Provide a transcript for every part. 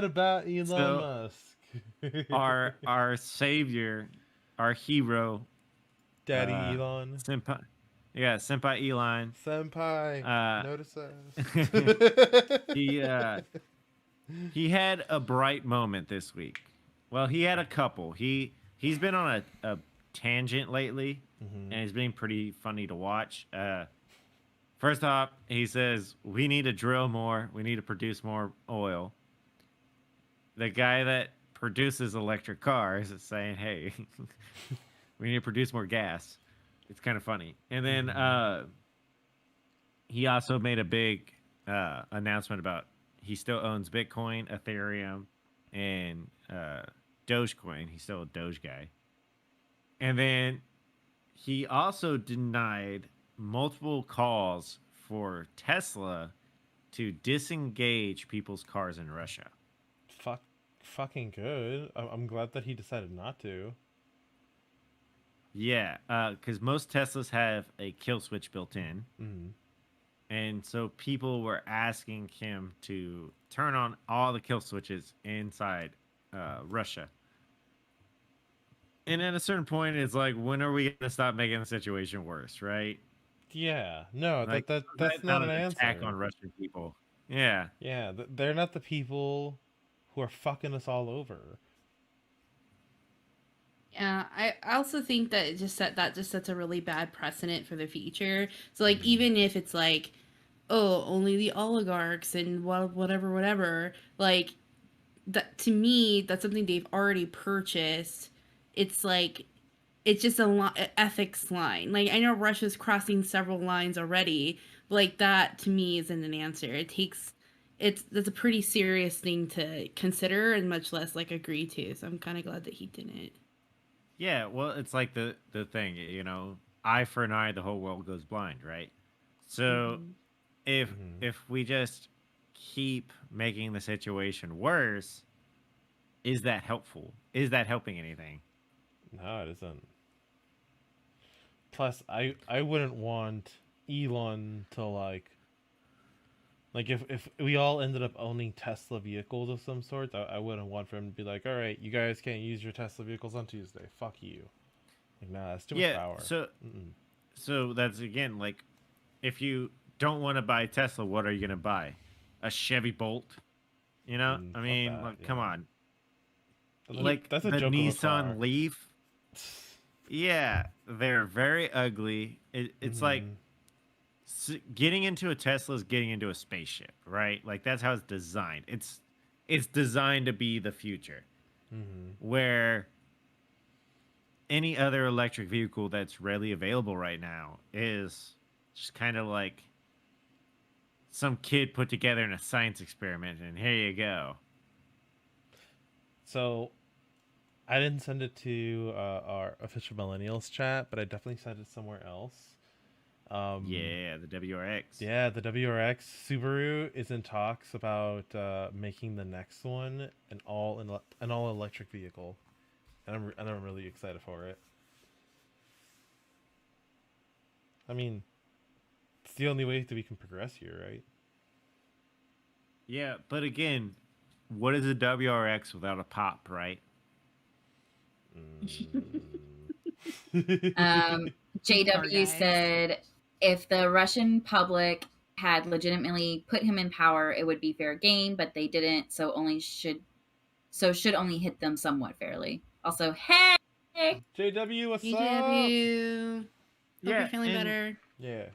What about Elon So Musk? our savior, our hero, Daddy uh, Elon. senpai, yeah, senpai Elon. Senpai, Uh, notice us. he he had a bright moment this week. Well, he had a couple. He's been on a tangent lately, Hmm. and it's been pretty funny to watch. First off, he says we need to drill more. We need to produce more oil. The guy that produces electric cars is saying, "Hey, we need to produce more gas." It's kind of funny. And then Hmm. he also made a big announcement about he still owns Bitcoin, Ethereum, and Dogecoin. He's still a Doge guy. And then he also denied multiple calls for Tesla to disengage people's cars in Russia. Fuck, fucking good. I'm glad that he decided not to. Yeah, because most Teslas have a kill switch built in. Hmm. And so people were asking him to turn on all the kill switches inside Russia. And at a certain point, it's like, when are we going to stop making the situation worse, right? Yeah, no, Like, that's that's not not an an attack on answer. Russian people. Yeah. Yeah, they're not the people who are fucking us all over. Yeah, I also think that that just sets a really bad precedent for the future. So like Hmm. even if it's like, oh, only the oligarchs and whatever, like that to me that's something they've already purchased. It's like it's just ethics line. Like I know Russia's crossing several lines already, but like that to me isn't an answer. That's a pretty serious thing to consider and much less like agree to. So I'm kind of glad that he didn't. Yeah, well, it's like the thing, eye for an eye, the whole world goes blind, right? So Mm-hmm. if Hmm. if we just keep making the situation worse, is that helpful? Is that helping anything? No, it isn't. Plus, I wouldn't want Elon to like if we all ended up owning Tesla vehicles of some sort, I wouldn't want for him to be like, all right, you guys can't use your Tesla vehicles on Tuesday. Fuck you. Like, nah, that's too much Yeah, power. Mm-mm. so that's again like, if you don't want to buy Tesla, what are you gonna buy? A Chevy Bolt? I Fuck mean, that. like, come Yeah, on. Like that's a the joke of a Nissan car. Leaf. Yeah, they're very ugly. It's like, Hmm. getting into a Tesla is getting into a spaceship, right? Like, that's how it's designed. It's designed to be the future, Hmm. where any other electric vehicle that's readily available right now is just kind of like some kid put together in a science experiment, and here you go. So I didn't send it to our official millennials chat, but I definitely sent it somewhere else. Um, Yeah, the WRX. yeah, the WRX Subaru is in talks about making the next one an all electric vehicle, and I'm really excited for it. I mean, it's the only way that we can progress here, right? Yeah, but again, what is a WRX without a pop, right? Mm. Um, Car JW guys. said if the Russian public had legitimately put him in power, it would be fair game, but they didn't, so should only hit them somewhat fairly. Also, hey, JW, what's up? EW. Hope you're Yeah, feeling better. Yeah.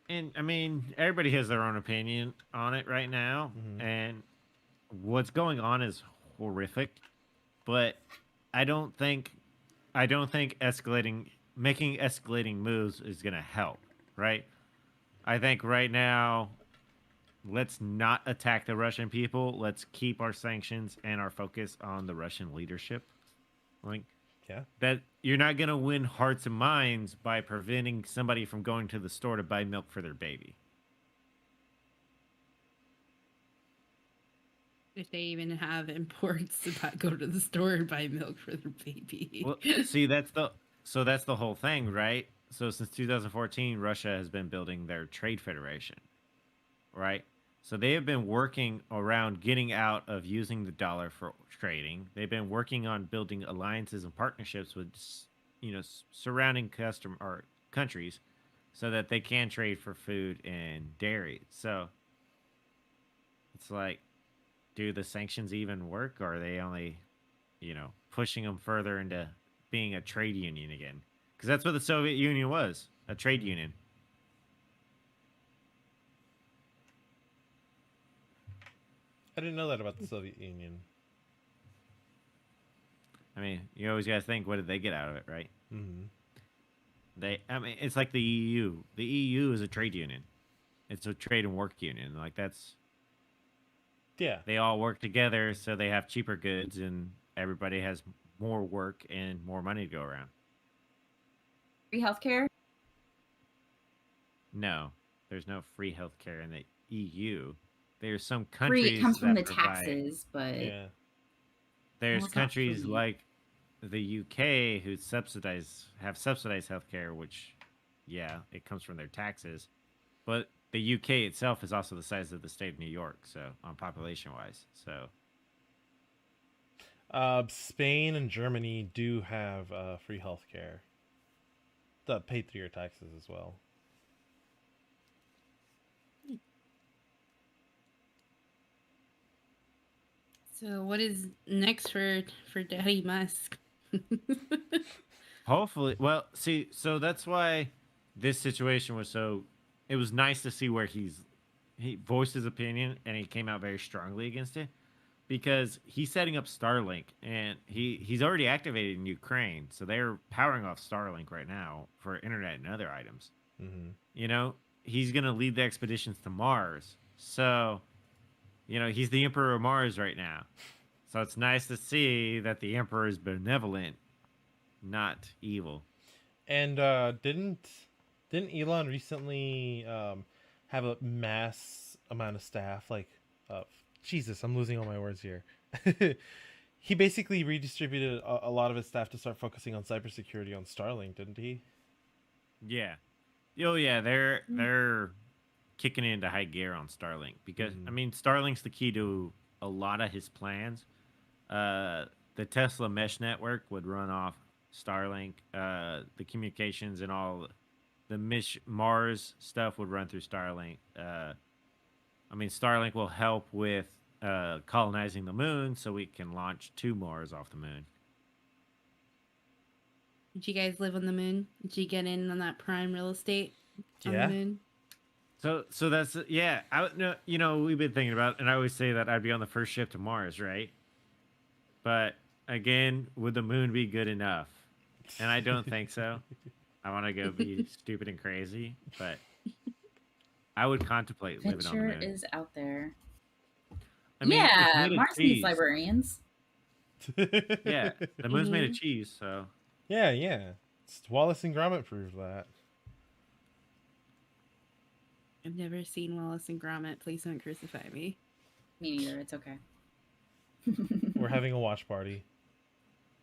and I mean, everybody has their own opinion on it right now, Hmm. and what's going on is horrific. But I don't think I don't think making escalating moves is gonna help, right? I think right now, let's not attack the Russian people. Let's keep our sanctions and our focus on the Russian leadership. Like, Yeah. that, you're not gonna win hearts and minds by preventing somebody from going to the store to buy milk for their baby. If they even have imports to go to the store and buy milk for their baby. Well, see, that's the whole thing, right? So since 2014, Russia has been building their trade federation, right? So they have been working around getting out of using the dollar for trading. They've been working on building alliances and partnerships with, surrounding customer or countries, so that they can trade for food and dairy. So it's like, do the sanctions even work, or are they only, pushing them further into being a trade union again? Because that's what the Soviet Union was, a trade union. I didn't know that about the Soviet Union. I mean, you always got to think, what did they get out of it, right? Mm-hmm. It's like the EU. The EU is a trade union. It's a trade and work union. Like, Yeah. they all work together, so they have cheaper goods, and everybody has more work and more money to go around. Free healthcare? No, there's no free healthcare in the EU. There's some countries Free, it comes from that the provide- taxes, but Yeah. There's Well, it's not countries free. like the UK who have subsidized healthcare, which, yeah, it comes from their taxes. But the UK itself is also the size of the state of New York, so on population wise. So Spain and Germany do have free healthcare. That paid through your taxes as well. So what is next for Daddy Musk? hopefully, well, see, so that's why this situation was so. It was nice to see where he voiced his opinion and he came out very strongly against it, because he's setting up Starlink, and he's already activated in Ukraine, so they're powering off Starlink right now for internet and other items. Mm-hmm. He's gonna lead the expeditions to Mars, so he's the Emperor of Mars right now. So it's nice to see that the Emperor is benevolent, not evil. And didn't Elon recently have a mass amount of staff? Like, Jesus, I'm losing all my words here. He basically redistributed a lot of his staff to start focusing on cybersecurity on Starlink, didn't he? Yeah. Oh yeah, they're kicking into high gear on Starlink, because I mean, Starlink's the key to a lot of his plans. The Tesla mesh network would run off Starlink. The communications and all the Mars stuff would run through Starlink. I mean, Starlink will help with colonizing the moon, so we can launch 2 Mars off the moon. Did you guys live on the moon? Did you get in on that prime real estate on Yeah. the moon? So that's, yeah. We've been thinking about, and I always say that I'd be on the first ship to Mars, right? But again, would the moon be good enough? And I don't think so. I want to go be stupid and crazy, but I would contemplate living on the Venture moon. is out there. I mean, it's Yeah, made of Mars needs cheese. librarians. Yeah, the moon's made of cheese, so Yeah. Wallace and Gromit proved that. I've never seen Wallace and Gromit. Please don't crucify me. Me neither. It's okay. We're having a watch party.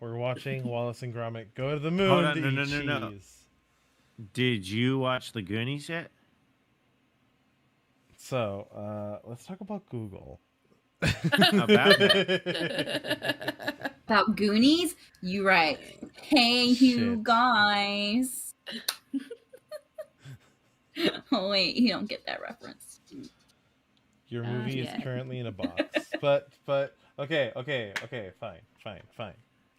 We're watching Wallace and Gromit go to the moon Hold on, to no, eat no, no. cheese. Did you watch the Goonies yet? So, let's talk about Google. About that. About Goonies? You right. Hey, you Shit. guys. Oh, wait. You don't get that reference. Your movie yeah. is currently in a box. But okay, fine.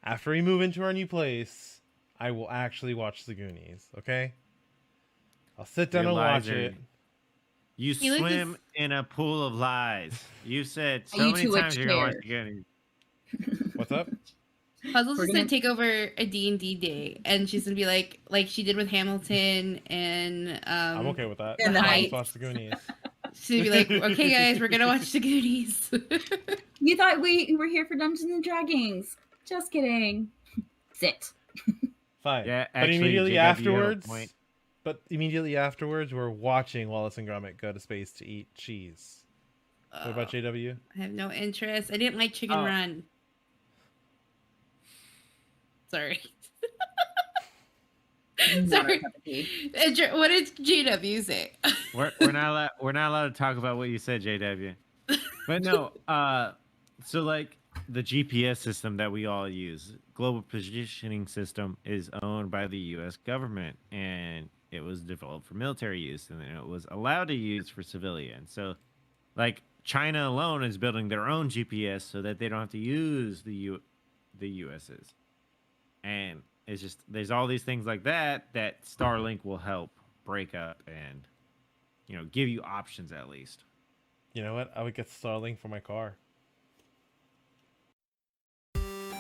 After we move into our new place, I will actually watch the Goonies, okay? I'll sit down Your and lies watch are- it. You He likes swim in a pool of lies. You said so You many to a times you're gonna watch chair. the Goonies. What's up? Puzzle's We're just gonna- gonna take over a D&D day, and she's gonna be like she did with Hamilton, and I'm okay with that. And the Heights. Let's watch the Goonies. she's gonna be like, okay, guys, we're gonna watch the Goonies. You thought we were here for Dungeons and Dragons. Just kidding. Sit. Fine. Yeah, but actually, immediately JW had a afterwards, point. we're watching Wallace and Gromit go to space to eat cheese. What about JW? I have no interest. I didn't like Chicken Oh. Run. Sorry. Not our Sorry. cup of tea. What did JW say? We're not allowed to talk about what you said, JW. But no, so like the GPS system that we all use, global positioning system, is owned by the U.S. government, and it was developed for military use, and then it was allowed to use for civilian. So, like China alone is building their own GPS so that they don't have to use the U.S.'s, and it's just there's all these things like that Starlink will help break up and give you options at least. You know what? I would get Starlink for my car.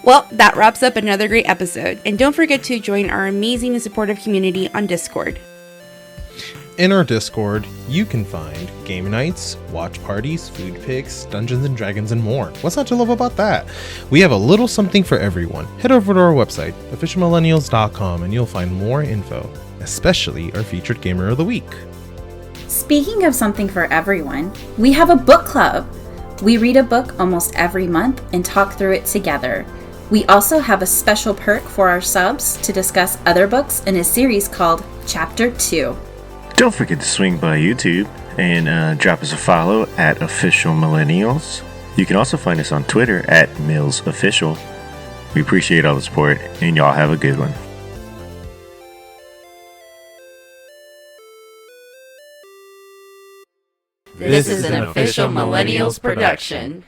Well, that wraps up another great episode, and don't forget to join our amazing and supportive community on Discord. In our Discord, you can find game nights, watch parties, food pics, Dungeons and Dragons, and more. What's not to love about that? We have a little something for everyone. Head over to our website, officialmillennials.com, and you'll find more info, especially our featured gamer of the week. Speaking of something for everyone, we have a book club. We read a book almost every month and talk through it together. We also have a special perk for our subs to discuss other books in a series called Chapter 2. Don't forget to swing by YouTube and drop us a follow at Official Millennials. You can also find us on Twitter at MillsOfficial. We appreciate all the support, and y'all have a good one. This is an Official Millennials production.